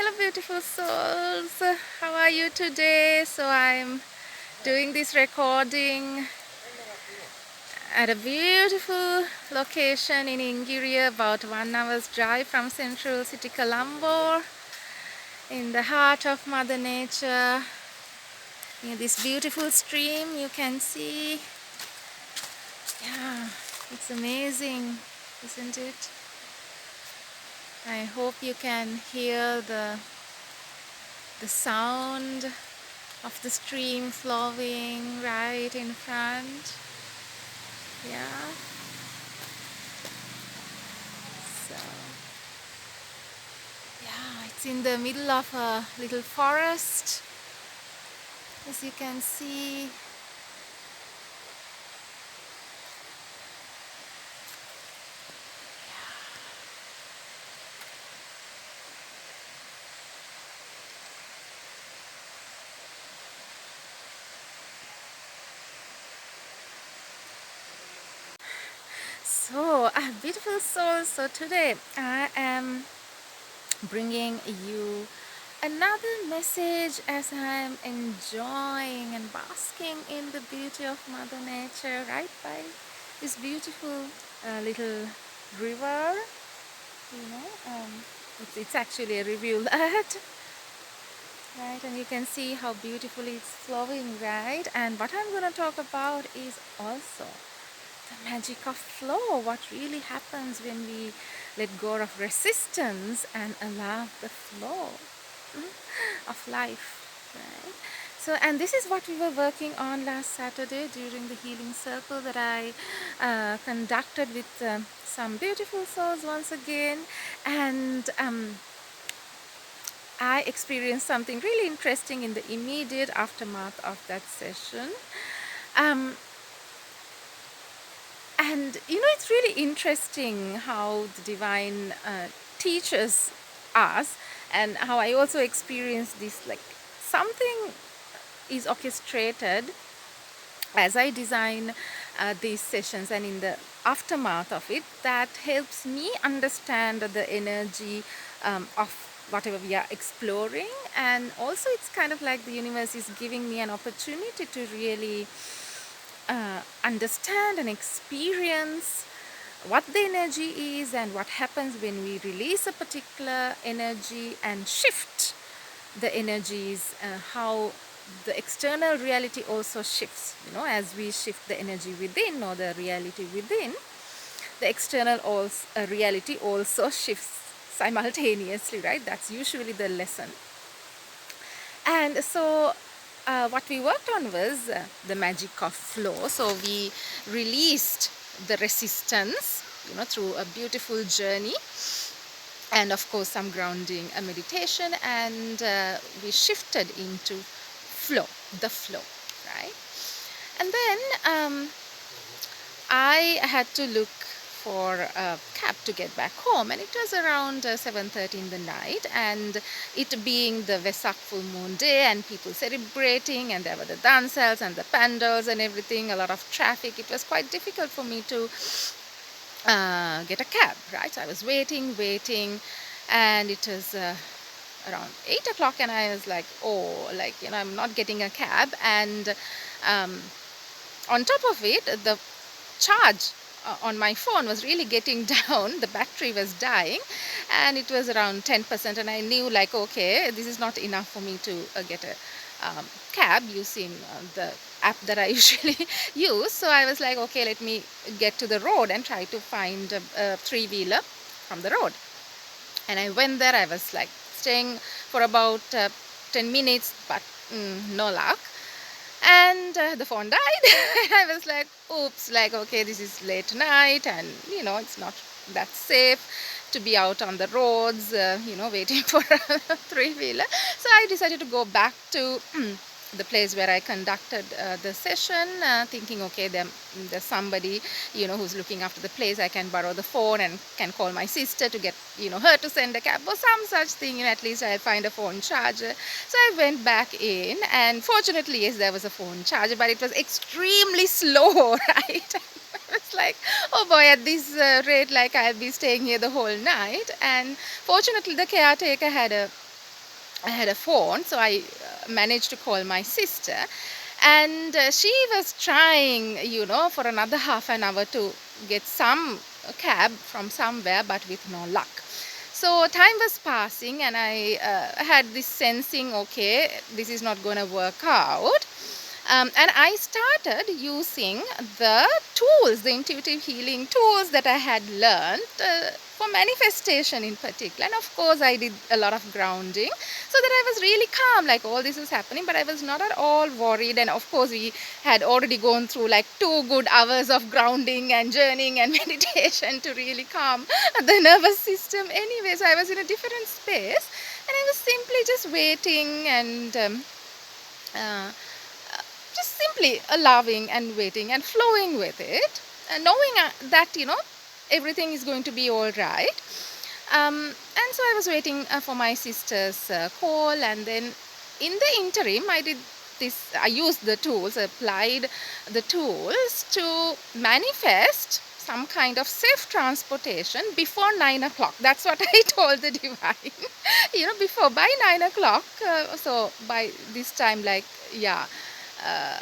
Hello, beautiful souls. How are you today? So, I'm doing this recording at a beautiful location in Ingiri, about 1 hour's drive from Central City, Colombo, in the heart of Mother Nature. Near this beautiful stream, you can see. Yeah, it's amazing, isn't it? I hope you can hear the sound of the stream flowing right in front. Yeah, so yeah, it's in the middle of a little forest, as you can see. So, beautiful souls, so today I am bringing you another message as I am enjoying and basking in the beauty of Mother Nature right by this beautiful little river. You know, it's actually a rivulet, right? And you can see how beautifully it's flowing, right? And what I'm going to talk about is also the magic of flow. What really happens when we let go of resistance and allow the flow of life, right? So, and this is what we were working on last Saturday during the healing circle that I conducted with some beautiful souls once again. And I experienced something really interesting in the immediate aftermath of that session. Um, and it's really interesting how the divine teaches us, and how I also experienced this, like something is orchestrated as I design these sessions, and in the aftermath of it, that helps me understand the energy of whatever we are exploring. And also, it's kind of like the universe is giving me an opportunity to really understand and experience what the energy is and what happens when we release a particular energy and shift the energies, how the external reality also shifts, as we shift the energy within, or the reality within, the external reality also shifts simultaneously, right? That's usually the lesson. And so what we worked on was the magic of flow. So we released the resistance, through a beautiful journey, and of course some grounding, a meditation, and we shifted into flow, the flow, right? And then I had to look for a cab to get back home, and it was around 7:30 in the night, and it being the Vesak full moon day and people celebrating, and there were the dancers and the pandals and everything, a lot of traffic. It was quite difficult for me to get a cab, right? So I was waiting, and it was around 8 o'clock, and I was like, oh, I'm not getting a cab. And on top of it, the charge on my phone was really getting down. The battery was dying, and it was around 10%, and I knew, like, okay, this is not enough for me to get a cab using the app that I usually use. So I was like, okay, let me get to the road and try to find a three-wheeler from the road. And I went there. I was like staying for about 10 minutes, but no luck. And the phone died. I was like, oops, like, okay, this is late night, and it's not that safe to be out on the roads, waiting for a three-wheeler. So I decided to go back to the place where I conducted the session, thinking, okay, there's somebody, who's looking after the place. I can borrow the phone and can call my sister to get, her to send a cab or some such thing. At least I'll find a phone charger. So I went back in, and fortunately, yes, there was a phone charger, but it was extremely slow, right? It's like, oh boy, at this rate, like, I'll be staying here the whole night. And fortunately, the caretaker had a I had a phone, so I managed to call my sister, and she was trying, for another half an hour to get some cab from somewhere, but with no luck. So time was passing, and I had this sensing, okay, this is not going to work out. And I started using the tools, the intuitive healing tools that I had learned for manifestation in particular. And of course, I did a lot of grounding so that I was really calm, like all this is happening, but I was not at all worried. And of course, we had already gone through like 2 good hours of grounding and journeying and meditation to really calm the nervous system anyway. So I was in a different space, and I was simply just waiting and uh, just simply allowing and waiting and flowing with it, and knowing that everything is going to be all right. And so I was waiting for my sister's call, and then in the interim I used the tools, applied the tools to manifest some kind of safe transportation before 9 o'clock. That's what I told the divine. Before, by 9 o'clock. So by this time, like, yeah, uh,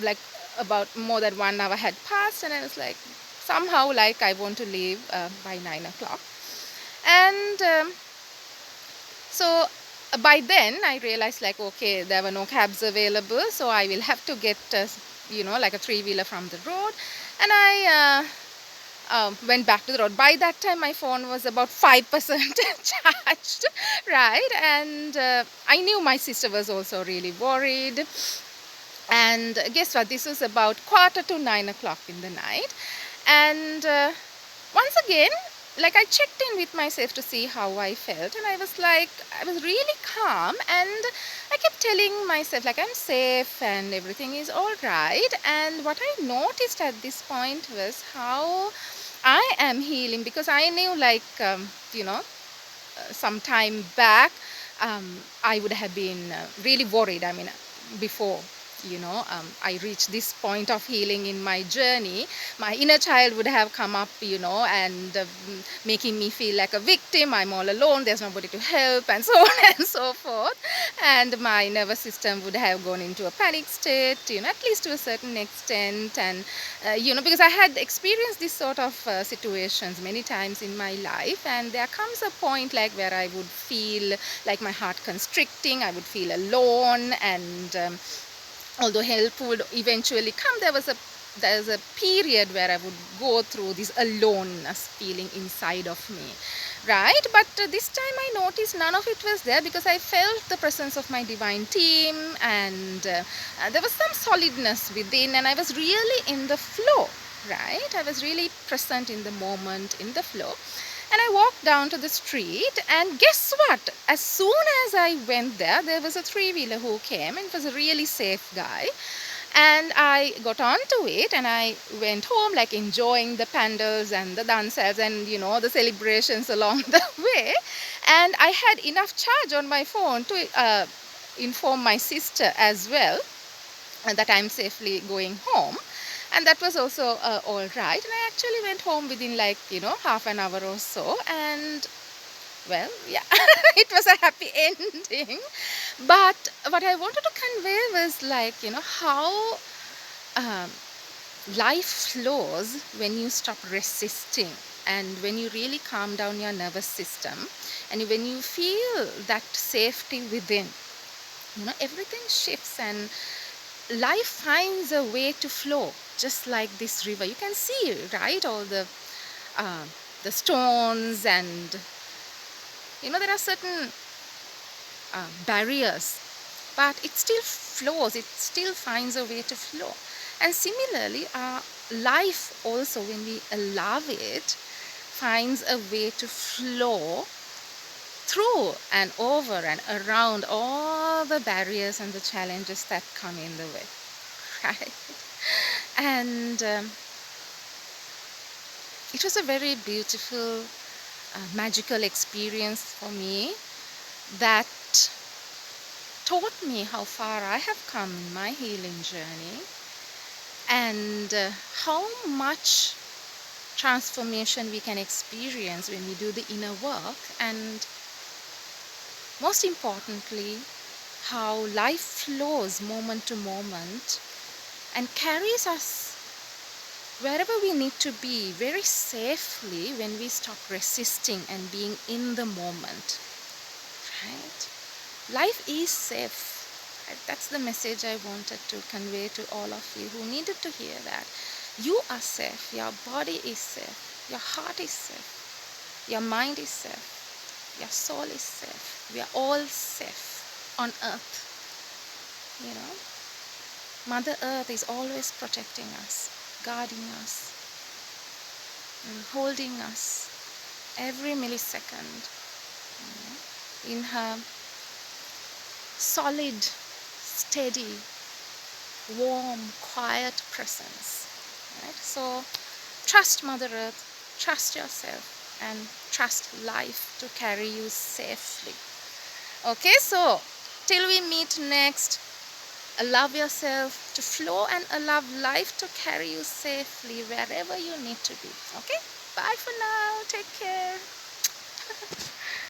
like about more than 1 hour had passed, and I was like, somehow, like, I want to leave by 9 o'clock. And so by then I realized, like, okay, there were no cabs available, so I will have to get like a three-wheeler from the road. And I went back to the road. By that time my phone was about 5% charged, right? And I knew my sister was also really worried. And guess what, this was about 8:45 in the night. And once again, like, I checked in with myself to see how I felt, and I was like, I was really calm, and I kept telling myself, like, I'm safe and everything is all right. And what I noticed at this point was how I am healing, because I knew, like, some time back, I would have been really worried. I mean, before I reached this point of healing in my journey, my inner child would have come up, and making me feel like a victim. I'm all alone, there's nobody to help, and so on and so forth. And my nervous system would have gone into a panic state, at least to a certain extent. And because I had experienced this sort of situations many times in my life, and there comes a point, like, where I would feel like my heart constricting, I would feel alone. And although help would eventually come, there's a period where I would go through this aloneness feeling inside of me, right? But this time I noticed none of it was there, because I felt the presence of my divine team, and there was some solidness within, and I was really in the flow, right? I was really present in the moment, in the flow. And I walked down to the street, and guess what? As soon as I went there, there was a three-wheeler who came, and it was a really safe guy. And I got onto it, and I went home, like, enjoying the pandals and the dances and the celebrations along the way. And I had enough charge on my phone to inform my sister as well that I'm safely going home. And that was also all right. And I actually went home within, like, half an hour or so. And well, yeah, it was a happy ending. But what I wanted to convey was, like, how um, life flows when you stop resisting, and when you really calm down your nervous system, and when you feel that safety within, everything shifts, and life finds a way to flow, just like this river. You can see, right, all uh, the stones, and there are certain barriers, but it still flows, it still finds a way to flow. And similarly, our life also, when we allow it, finds a way to flow through and over and around all the barriers and the challenges that come in the way, right? And it was a very beautiful, magical experience for me, that taught me how far I have come in my healing journey, and how much transformation we can experience when we do the inner work. And Most importantly, how life flows moment to moment and carries us wherever we need to be very safely when we stop resisting and being in the moment, right? Life is safe. Right? That's the message I wanted to convey to all of you who needed to hear that. You are safe. Your body is safe. Your heart is safe. Your mind is safe. Your soul is safe. We are all safe on earth. You know, Mother Earth is always protecting us, guarding us, and holding us every millisecond, in her solid, steady, warm, quiet presence. Right? So trust Mother Earth, trust yourself, and trust life to carry you safely. Okay, so till we meet next, allow yourself to flow and allow life to carry you safely wherever you need to be. Okay, bye for now. Take care.